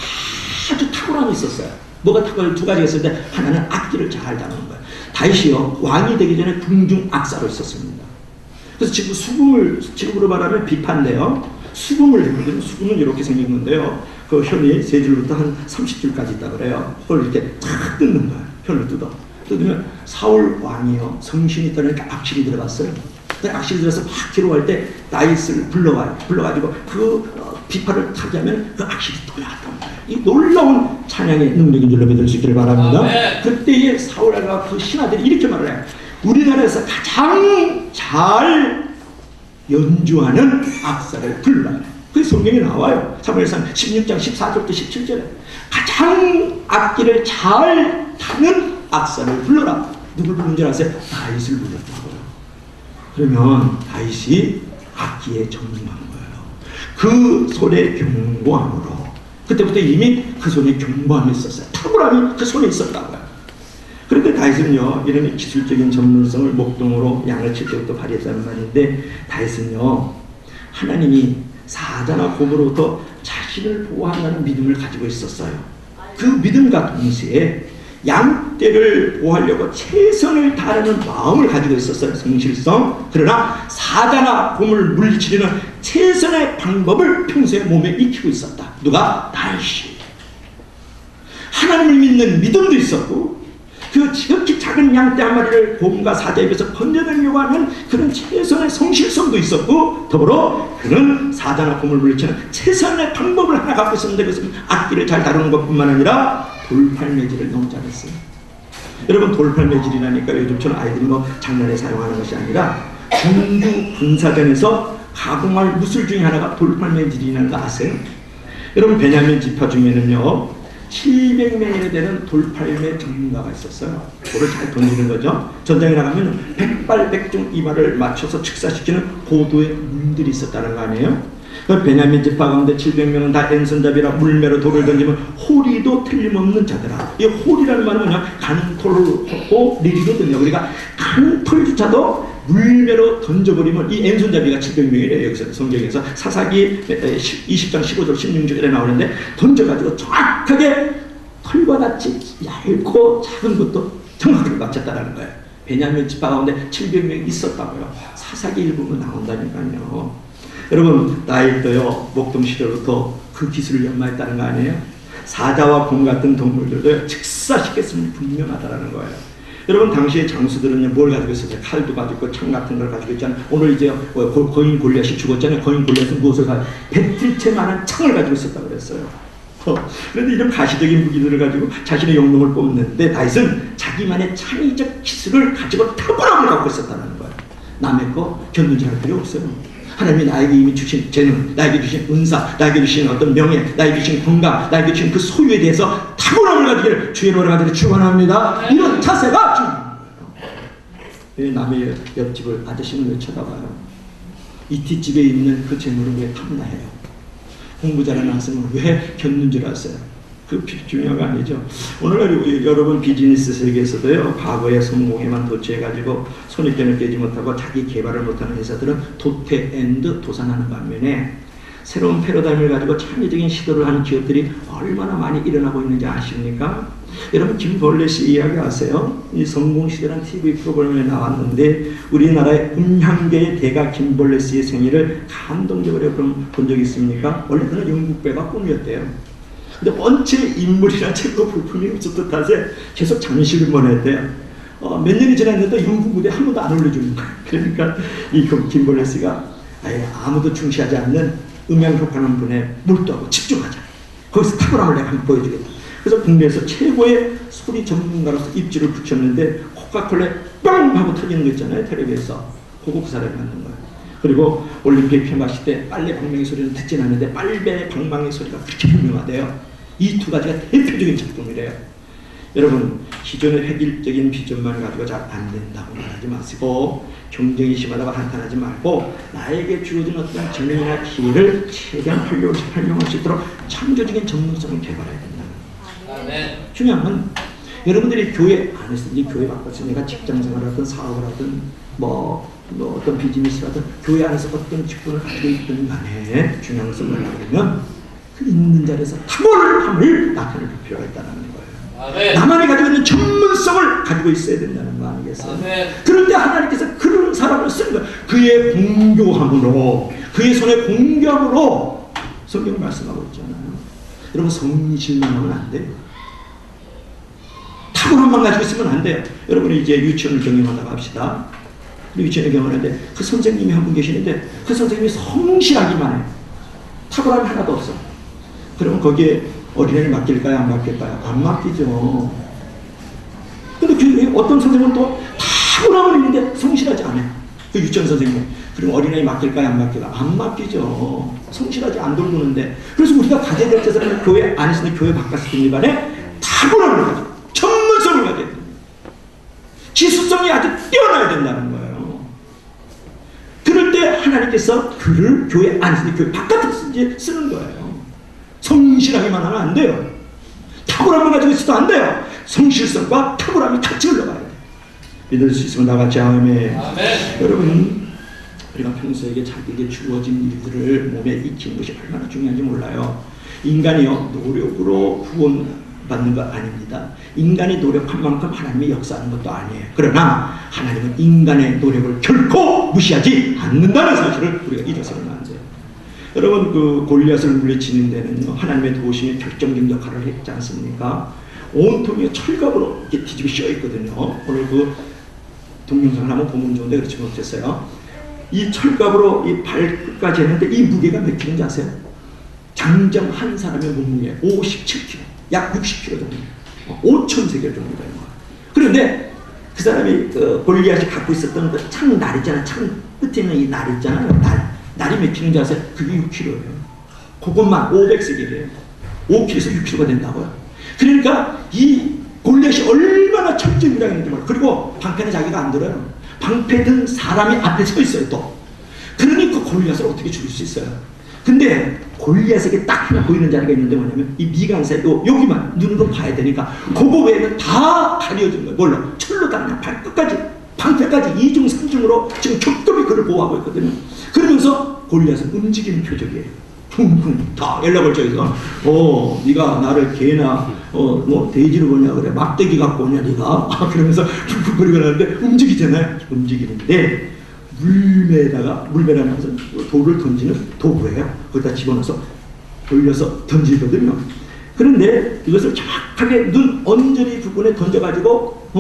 [SPEAKER 1] 아주 탁월함이 있었어요. 뭐가 탁월 두 가지가 있었는데 하나는 악기를 잘 다루는 거예요. 다윗이요 왕이 되기 전에 궁중 악사로 있었습니다. 그래서 지금 수금을 지금으로 말하면 비판돼요. 수금을 했거든요. 수금은 이렇게 생긴 건데요. 그 현이 세 줄부터 한 30줄까지 있다 그래요. 그걸 이렇게 탁 뜯는 거예요. 현을 뜯으면 사울 왕이요 성신이 떠나니까 악실이 들어갔어요. 악실이 들어서 막 기록할 때 다윗을 불러가지고 그 비파를 타게 하면 그 악실이 떠나갔단 말이에요. 이 놀라운 찬양의 능력인 줄로 믿을 수 있기를 바랍니다.
[SPEAKER 2] 아멘.
[SPEAKER 1] 그때의 사울과 그 신하들이 이렇게 말을 해요. 우리나라에서 가장 잘 연주하는 악사를 불러라. 그 성경에 나와요. 사무엘상 16장 14절부터 17절에 가장 악기를 잘 타는 악사를 불러라. 누굴 부른 줄 아세요? 다윗을 불렀다고요. 그러면 다윗이 악기에 전문한 거예요. 그 손의 경고함으로 그때부터 이미 그 손에 경고함이 있었어요. 탁월함이 그 손에 있었다고요. 그런데 다윗은요 이런 기술적인 전문성을 목동으로 양을 칠 때부터 발휘했다는 말인데 다윗은요 하나님이 사자나 곰으로부터 자신을 보호한다는 믿음을 가지고 있었어요. 그 믿음과 동시에 양떼를 보호하려고 최선을 다하는 마음을 가지고 있었어요. 성실성. 그러나 사자나 곰을 물리치려는 최선의 방법을 평소에 몸에 익히고 있었다. 누가? 다윗이. 하나님을 믿는 믿음도 있었고 그 지극히 작은 양떼 한 마리를 곰과 사자에 비해서 건져내려고 하는 그런 최선의 성실성도 있었고 더불어 그는 사자나 곰을 물리치는 최선의 방법을 하나 갖고 있었는데 그것은 악기를 잘 다루는 것뿐만 아니라 돌팔매질을 너무 잘했어요. 여러분 돌팔매질이라니까 요즘처럼 아이들이 뭐 장난에 사용하는 것이 아니라 중부 군사전에서 가공할 무술 중에 하나가 돌팔매질이라는 거 아세요? 여러분 베냐민 지파 중에는요 700명이나 되는 돌팔매 전문가가 있었어요. 돌을 잘 던지는 거죠. 전장에 나가면 백발백중 이마를 맞춰서 축사시키는 고도의 문들이 있었다는 거 아니에요? 베냐민 지파 가운데 700명은 다 왼손잡이라 물매로 돌을 던지면 호리도 틀림없는 자들아. 이 호리라는 말은 뭐냐? 간톨을 하고 리리거든요. 우리가 간톨조차도 물매로 던져버리면 이 왼손잡이가 700명이래요. 여기서 성경에서 사사기 20장 15절 16절에 나오는데 던져가지고 정확하게 털과 같이 얇고 작은 것도 정확하게 맞췄다는 거예요. 베냐민 지파 가운데 700명이 있었다고요. 사사기 일부분 나온다니까요. 여러분 다윗도요 목동 시절부터 그 기술을 연마했다는 거 아니에요? 사자와 곰 같은 동물들도 즉사시켰으면 분명하다라는 거예요. 여러분 당시의 장수들은 뭘 가지고 있었어요? 칼도 가지고 창 같은 걸 가지고 있잖아요. 오늘 이제 거인 골리앗이 죽었잖아요. 거인 골리앗은 무엇을 가지고 배틀채만한 창을 가지고 있었다고 그랬어요. 그런데 이런 가시적인 무기들을 가지고 자신의 영웅을 뽑는데 다윗은 자기만의 창의적 기술을 가지고 탁월함을 갖고 있었다는 거예요. 남의 거 견눈질할 필요 없어요. 하나님이 나에게 이미 주신 재능, 나에게 주신 은사, 나에게 주신 어떤 명예, 나에게 주신 건강, 나에게 주신 그 소유에 대해서 탁월함을 가지기를 주의 노래 가지고 축원합니다. 이런 자세가 중요한 거예요. 남의 옆집을 아저씨는 왜 쳐다봐요? 이 뒷집에 있는 그 재물을 왜 탐나해요? 공부 잘하는 학생은 왜 겪는 줄 아세요? 그 중요한 거 아니죠. 오늘 여러분 비즈니스 세계에서도요 과거의 성공에만 도취해가지고 손익견을 깨지 못하고 자기 개발을 못하는 회사들은 도태 앤드 도산하는 반면에 새로운 패러다임을 가지고 창의적인 시도를 하는 기업들이 얼마나 많이 일어나고 있는지 아십니까? 여러분 김벌레씨 이야기 아세요? 이 성공시대라는 TV 프로그램에 나왔는데 우리나라의 음향계의 대가 김벌레씨의 생일을 감동적으로 본 적이 있습니까? 원래 그는 영국배가 꿈이었대요. 근데 원체 인물이나 책도 볼품이 없었던 탓에 계속 장식을 보냈대요. 몇 년이 지났는데도 영국 무대 한 번도 안 올려주는 거예요. 그러니까 이 김벌레씨가 아무도 중시하지 않는 음향 효과하는 분에 몰두하고 집중하자. 거기서 탁월함을 내가 한번 보여주겠다. 그래서 국내에서 최고의 소리 전문가로서 입지를 붙였는데 코카콜라 빵 하고 터지는 거 있잖아요. 텔레비에서. 그거 그 사람이 만든 거예요. 그리고 올림픽 폐막식 때 빨래 방망이 소리는 듣진 않는데 빨래 방망이 소리가 그렇게 유명하대요. 이 두 가지가 대표적인 작품이래요. 여러분, 기존의 획일적인 비전만 가지고 잘 안 된다고 말하지 마시고 경쟁이 심하다고 한탄하지 말고 나에게 주어진 어떤 재능이나 기회를 최대한 활용할 수 있도록 창조적인 전문성을 개발해야 된다. 중요한 건 여러분들이 교회 안에서 이 교회 바꿔서 내가 직장생활을 하든 사업을 하든 뭐 어떤 비즈니스를 하든 교회 안에서 어떤 직분을 가지고 있든 간에 중요한 것을 뭐라 그러면 그 있는 자리에서 탁월함을 나타낼 필요가 있다는 거예요.
[SPEAKER 2] 아멘.
[SPEAKER 1] 나만이 가지고 있는 전문성을 가지고 있어야 된다는 거 아니겠어요?
[SPEAKER 2] 아멘.
[SPEAKER 1] 그런데 하나님께서 그런 사람을 쓰는 거예요. 그의 공교함으로, 그의 손의 공교함으로 성경을 말씀하고 있잖아요. 여러분, 성실만 하면 안 돼요. 탁월함만 가지고 있으면 안 돼요. 여러분이 이제 유치원을 경영하다가 합시다. 유치원을 경영하는데 그 선생님이 한 분 계시는데 그 선생님이 성실하기만 해요. 탁월함이 하나도 없어. 그러면 거기에 어린애를 맡길까요? 안 맡길까요? 안 맡기죠. 근데 그 어떤 선생님은 또 탁월함은 있는데 성실하지 않아요. 그 유치원 선생님. 그럼 어린애 맡길까요? 안 맡길까요? 안 맡기죠. 성실하지 안 돌보는데. 그래서 우리가 가져야 될 것은 교회 안에서는 교회 바깥이든 간에 탁월함을 가지고 전문성을 가져야 됩니다. 지수성이 아주 뛰어나야 된다는 거예요. 그럴 때 하나님께서 그를 교회 안에서 교회 바깥에서 쓰는 거예요. 성실하기만 하면 안 돼요. 탁월함을 가지고 있어도 안 돼요. 성실성과 탁월함이 같이 흘러가야 돼요. 믿을 수 있으면 나같이 아멘.
[SPEAKER 2] 아멘.
[SPEAKER 1] 여러분, 우리가 평소에게 자기에게 주어진 일들을 몸에 익히는 것이 얼마나 중요한지 몰라요. 인간이요, 노력으로 구원받는 거 아닙니다. 인간이 노력한 만큼 하나님이 역사하는 것도 아니에요. 그러나 하나님은 인간의 노력을 결코 무시하지 않는다는 사실을 우리가 잊어서는 안 돼요. 여러분, 그 골리앗을 물리치는 데는 하나님의 도우심이 결정적 역할을 했지 않습니까? 온통이 철갑으로 이렇게 뒤집어 씌어 있거든요. 오늘 그 동영상을 한번 보면 좋은데 그렇지 못했어요. 이 철갑으로 이 발끝까지 했는데 이 무게가 몇 킬로인지 아세요? 장정 한 사람의 몸무게 57kg, 약 60kg 정도, 5,000세겔 정도 되는 거예요. 그런데 그 사람이 그 골리앗이 갖고 있었던 그 창날 있잖아요. 창 끝에 있는 이 날 있잖아요. 날이 몇 킬로인지 아세요? 그게 6kg예요. 그것만 500세겔이에요. 5kg에서 6kg가 된다고요. 그러니까 이 골리앗이 얼마나 천정무장인지 몰라요. 그리고 방패는 자기가 안 들어요. 방패 든 사람이 앞에 서 있어요. 또 그러니까 골리앗을 어떻게 죽일 수 있어요? 근데 골리앗에게 딱 하나 보이는 자리가 있는데 뭐냐면 이 미간새 여기만 눈으로 봐야 되니까 그거 외에는 다 가려진 거예요. 뭘로? 철로 다 그냥 발끝까지 방패까지 2중 3중으로 지금 겹겹이 그를 보호하고 있거든요. 그러면서 골리앗은 움직이는 표적이에요. 쿵쿵 다 연락을 줘서 네가 나를 개나 뭐 돼지로 보냐 그래, 막대기 갖고 오냐 네가 그러면서 쿵쿵거리고 하는데 움직이잖아요. 움직이는데 물매라는 것은 돌을 던지는 도구예요. 거기다 집어넣어서 돌려서 던지거든요. 그런데 이것을 정확하게 눈 언저리 부분에 던져가지고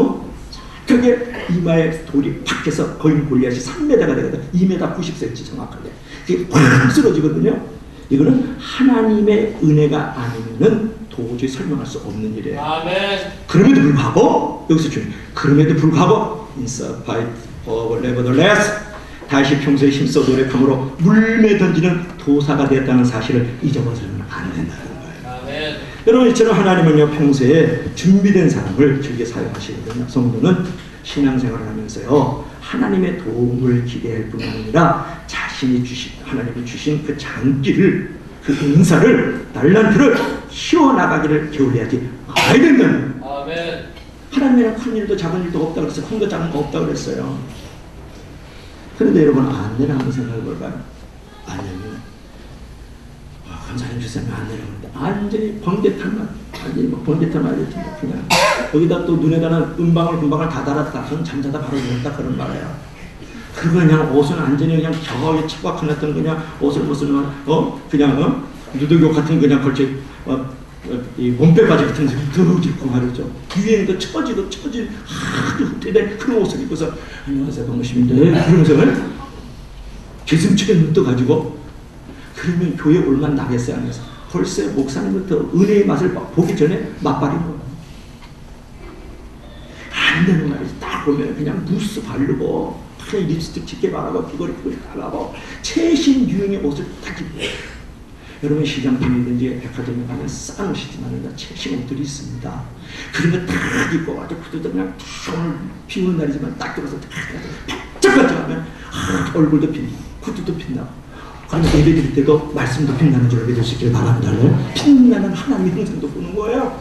[SPEAKER 1] 정확하게 이마에 돌이 팍 해서 거의 골리앗이 3m가 되거든요. 2m 90cm 정확하게 그게 팍 쓰러지거든요. 이거는 하나님의 은혜가 아니면은 도저히 설명할 수 없는 일이에요.
[SPEAKER 2] 아멘.
[SPEAKER 1] 그럼에도 불구하고 여기서 중요해요. 그럼에도 불구하고 in spite of nevertheless 다시 평소에 힘써 노력함으로 물매 던지는 도사가 되었다는 사실을 잊어버리면 안 된다는 거예요.
[SPEAKER 2] 아멘.
[SPEAKER 1] 여러분, 이처럼 하나님은요 하나님은요 준비된 사람을 즐겨 사용하시거든요. 성도는 신앙생활을 하면서요 하나님의 도움을 기대할 뿐만 아니라 자신이 하나님이 주신 그 장기를, 그 은사를, 달란트를 키워나가기를 기울여야지 말아야 된다는 거예요.
[SPEAKER 2] 아멘.
[SPEAKER 1] 하나님이란 큰 일도 작은 일도 없다 그랬어요. 큰 거 작은 거 없다 그랬어요. 그런데 여러분, 안 되나 한번 생각해 볼까요? 안 되면 감사님 주세요. 안 되나 그런데 완전히 번개탄만, 완전히 번개탄만 이렇게 그냥 여기다 또 눈에다가 은방울 다 달았다. 그럼 잠자다 바로 누웠다 그런 말이에요. 그리고 그냥 옷은 완전히 그냥 겨우에 처박혀놨던 그냥 옷을 벗으면 그냥 누더기 같은 그냥 걸쳐 이 몸빼바지 같은 더 입고 말이죠. 유행도 처지고 아주 흡대된 그런 옷을 입고서 안녕하세요 반갑습니다 그러면서 기승축에 눈 떠가지고 그러면 교회 올만 나겠어요 안 해서 벌써 목사님부터 은혜의 맛을 보기 전에 맛발인 거예요. 안 되는 말이지. 딱 오면 그냥 무스 바르고 그냥 립스틱 짙게 바르고 귀걸이 바르고 최신 유행의 옷을 딱 입어요. 여러분 시장통이든지 백화점에 가면 싼 옷이지만 최신 옷들이 있습니다. 그런 거 딱 입고 아주 구두도 그냥 딱 오늘 비 오는 날이지만 딱 들어서 반짝반짝하면 얼굴도 빛나 구두도 빛나. 그럼 예배 드릴 때도 말씀도 빛나는 줄 알게 될 수 있기를 바랍니다. 빛나는 하나님의 형상도 보는 거예요.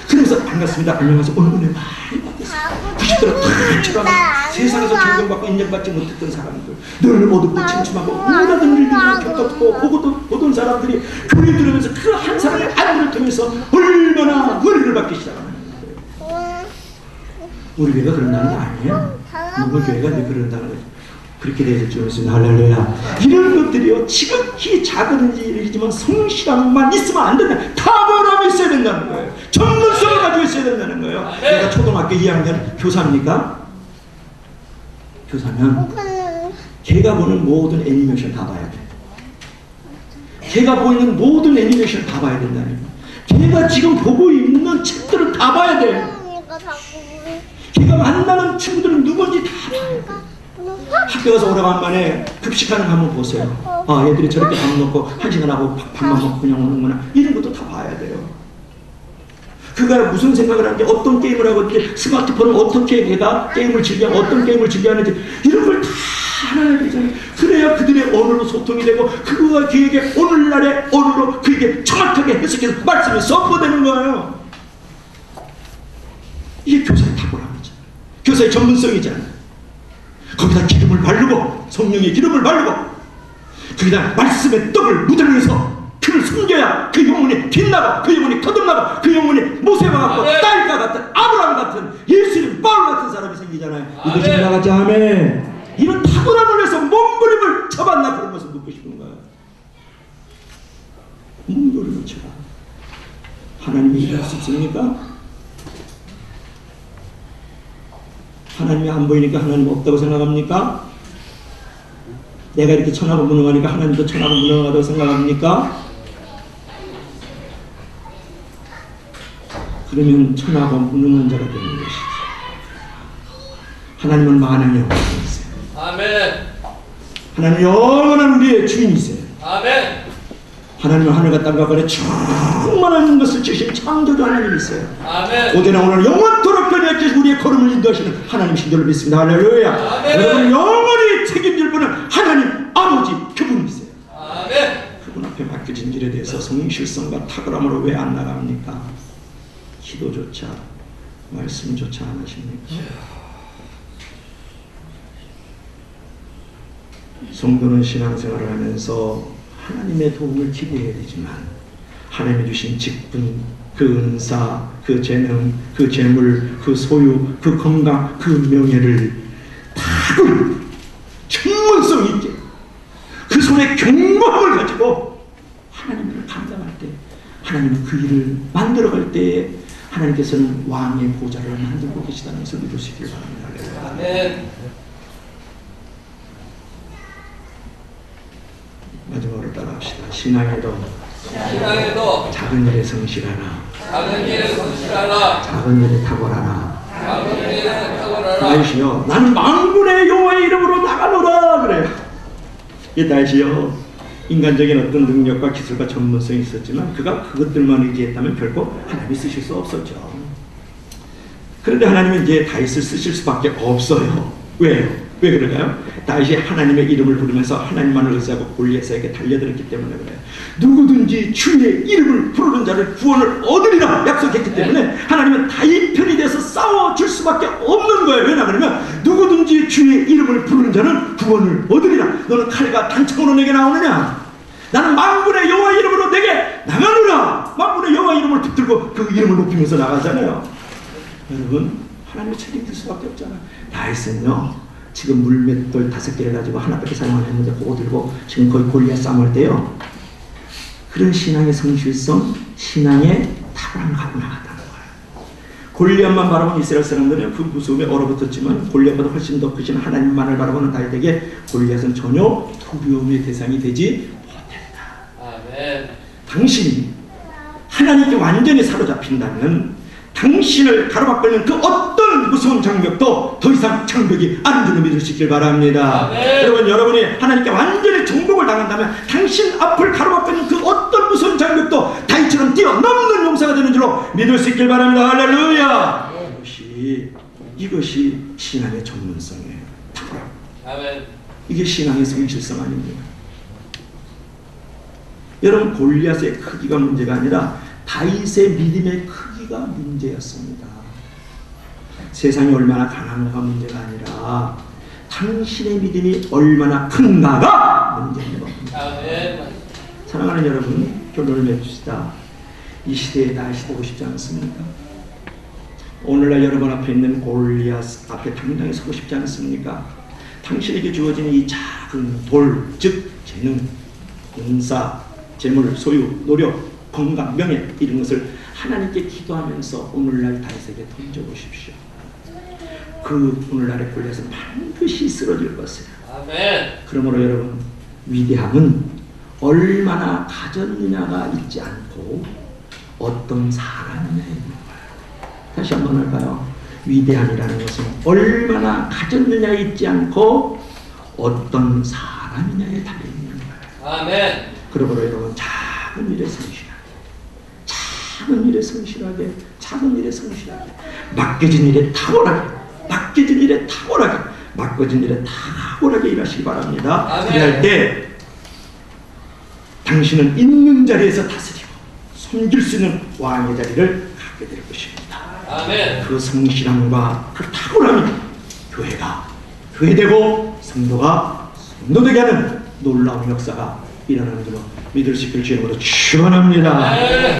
[SPEAKER 1] 그래서 반갑습니다. 안녕하세요. 오늘 은혜 많이 받겠습니다. 90대로 다 쳐가면 세상에서 존경받고 인정받지 못했던 사람들, 늘 어둡고 침침하고 우울하던 일들을 겪었고 보던 사람들이 교회 들으면서 그 한 사람의 안부를 통해서 얼마나 은혜를 받기 시작하는 거예요. 우리 교회가 그런다는 게 아니에요. 누구 교회가 늘 그런다는 거죠. 그렇게 되어질 줄 알았습니다. 할렐루야. 이런 것들이요, 지극히 작은 일이지만 성실함만 있으면 안 된다. 탁월함이 있어야 된다는 거예요. 전문성을 가지고 있어야 된다는 거예요. 내가 초등학교 2학년 교사입니까? 교사면 걔가 보는 모든 애니메이션 다 봐야 돼. 걔가 보이는 모든 애니메이션 다 봐야 된다는 거예요. 걔가 지금 보고 있는 책들을 다 봐야 돼요. 걔가 만나는 친구들은 누군지 다 봐야 돼. 학교 가서 오래간만에 급식하는 거 한번 보세요. 아, 얘들이 저렇게 밥 먹고 1시간 하고 밥만 먹고 그냥 오는구나. 이런 것도 다 봐야 돼요. 그가 무슨 생각을 하는지, 어떤 게임을 하고 있는지, 스마트폰을 어떻게 걔가 게임을 즐겨, 어떤 게임을 즐겨하는지 이런 걸 다 알아야 되잖아요. 그래야 그들의 언어로 소통이 되고 그가 그에게 오늘날의 언어로 그에게 정확하게 해석해서 말씀이 선포되는 거예요. 이게 교사의 탁월함이잖아요. 교사의 전문성이잖아요. 거기다 기름을 바르고 성령의 기름을 바르고 거기다 말씀의 떡을 무장해서 그를 숨겨야 그 영혼이 빛나고 그 영혼이 거듭나고 그 영혼이 모세와 같고 딸과 같은 아브라함 같은 예수님 바울 같은 사람이 생기잖아요. 이것이 나같이 아멘. 이런 탁월함을 위해서 몸부림을 쳐봤나 그런 것을 묻고 싶은 거예요. 몸부림을 쳐봐. 하나님이 이럴 수 있습니까? 하나님이 안 보이니까 하나님 없다고 생각합니까? 내가 이렇게 천하고 무능하니까 하나님도 천하고 무능하다고 생각합니까? 그러면 천하고 무능한 자가 되는 것이지. 하나님은 만왕의 왕이세요.
[SPEAKER 2] 아멘.
[SPEAKER 1] 하나님은 영원한 우리의 주인이세요.
[SPEAKER 2] 아멘.
[SPEAKER 1] 하나님은 하늘과 땅과 거래 충만한 것을 지으신 창조주 하나님이세요.
[SPEAKER 2] 아멘.
[SPEAKER 1] 오늘은 오늘 영원토록 변하여 우리의 걸음을 인도하시는 하나님이신 줄로 믿습니다. 할렐루야.
[SPEAKER 2] 아멘.
[SPEAKER 1] 여러분 영원히 책임질 분은 하나님 아버지 그분이세요.
[SPEAKER 2] 아멘.
[SPEAKER 1] 그분 앞에 맡겨진 일에 대해서 성실성과 탁월함으로 왜 안 나갑니까? 기도조차 말씀조차 안 하십니까? 성도는 신앙생활을 하면서 하나님의 도움을 기대해야 되지만 하나님이 주신 직분, 그 은사, 그 재능, 그 재물, 그 소유, 그 건강, 그 명예를 탁월히 전문성 있게 그 손에 경고함을 가지고 하나님을 감당할 때, 하나님은 그 일을 만들어갈 때에 하나님께서는 왕의 보좌를 만들고 계시다는 것을 믿을 수 있기를 바랍니다.
[SPEAKER 2] 아멘.
[SPEAKER 1] 마지막으로 따라합시다. 신앙에도 작은 일에 성실하라.
[SPEAKER 2] 작은 일에 성실하라.
[SPEAKER 1] 작은 일에 탁월하라.
[SPEAKER 2] 작은 일에 탁월하라.
[SPEAKER 1] 다윗이요, 나는 만군의 여호와의 이름으로 나가노라 그래요. 이 다윗이요, 인간적인 어떤 능력과 기술과 전문성이 있었지만 그가 그것들만 의지했다면 결코 하나님이 쓰실 수 없었죠. 그런데 하나님은 이제 다윗을 쓰실 수밖에 없어요. 왜요? 왜 그럴까요? 다윗이 하나님의 이름을 부르면서 하나님만을 의지하고 골리앗에게 달려들었기 때문에 그래요. 누구든지 주의 이름을 부르는 자를 구원을 얻으리라 약속했기 때문에 하나님은 다윗 편이 돼서 싸워줄 수밖에 없는 거예요. 왜냐 그러면 누구든지 주의 이름을 부르는 자는 구원을 얻으리라. 너는 칼과 단창으로 내게 나오느냐? 나는 만군의 여호와 이름으로 내게 나가노라. 만군의 여호와 이름을 붙들고 그 이름을 높이면서 나가잖아요. 여러분, 하나님의 책임질 수밖에 없잖아요. 다윗은요, 지금 물맷돌 5개를 가지고 하나밖에 사용 안 했는데 그거 들고 지금 거의 골리앗 싸움할 때요, 그런 신앙의 성실성, 신앙의 탁월함을 갖고 나갔다는 거예요. 골리앗만 바라본 이스라엘 사람들은 그 무서움에 얼어붙었지만 골리앗보다 훨씬 더 크신 하나님만을 바라보는 다윗에게 골리앗은 전혀 두려움의 대상이 되지 못했다.
[SPEAKER 2] 아멘.
[SPEAKER 1] 당신이 하나님께 완전히 사로잡힌다면 당신을 가로막고 있는 그 어떤 어떤 무서운 장벽도 더 이상 장벽이 안 되는 믿을 수 있길 바랍니다.
[SPEAKER 2] 아멘.
[SPEAKER 1] 여러분이 하나님께 완전히 정복을 당한다면 당신 앞을 가로막고 있는 그 어떤 무서운 장벽도 다윗처럼 뛰어넘는 용사가 되는 줄로 믿을 수 있길 바랍니다. 할렐루야. 이것이 신앙의 전문성이에요.
[SPEAKER 2] 아멘.
[SPEAKER 1] 이게 신앙의 성실성 아닙니까? 여러분, 골리앗의 크기가 문제가 아니라 다윗의 믿음의 크기가 문제였습니다. 세상이 얼마나 강한가가 문제가 아니라 당신의 믿음이 얼마나 큰가가 문제인 겁니다.
[SPEAKER 2] 아멘.
[SPEAKER 1] 사랑하는 여러분, 결론을 맺읍시다. 이 시대에 다시 보고 싶지 않습니까? 오늘날 여러분 앞에 있는 골리앗 앞에 당당히 서고 싶지 않습니까? 당신에게 주어지는 이 작은 돌, 즉 재능, 공사, 재물, 소유, 노력, 건강, 명예 이런 것을 하나님께 기도하면서 오늘날 다윗에게 던져보십시오. 그 오늘날의 골리앗은 반드시 쓰러질 것이에요.
[SPEAKER 2] 아멘.
[SPEAKER 1] 그러므로 여러분, 위대함은 얼마나 가졌느냐가 있지 않고 어떤 사람이냐에 있는 거예요. 다시 한번 할까요? 위대함이라는 것은 얼마나 가졌느냐에 있지 않고 어떤 사람이냐에 달려있는 거예요.
[SPEAKER 2] 아멘.
[SPEAKER 1] 그러므로 여러분, 작은 일에 성실하게, 작은 일에 성실하게, 작은 일에 성실하게, 맡겨진 일에 탁월하게, 맡겨진 일에 탁월하게, 맡겨진 일에 탁월하게 일하시기 바랍니다.
[SPEAKER 2] 아멘.
[SPEAKER 1] 그럴 때 당신은 있는 자리에서 다스리고 섬길 수 있는 왕의 자리를 갖게 될 것입니다.
[SPEAKER 2] 아멘.
[SPEAKER 1] 그 성실함과 그 탁월함이 교회가 교회되고 성도가 성도되게 하는 놀라운 역사가 일어나는 줄로 믿을 수 있길 주님으로 축원합니다.
[SPEAKER 2] 아멘.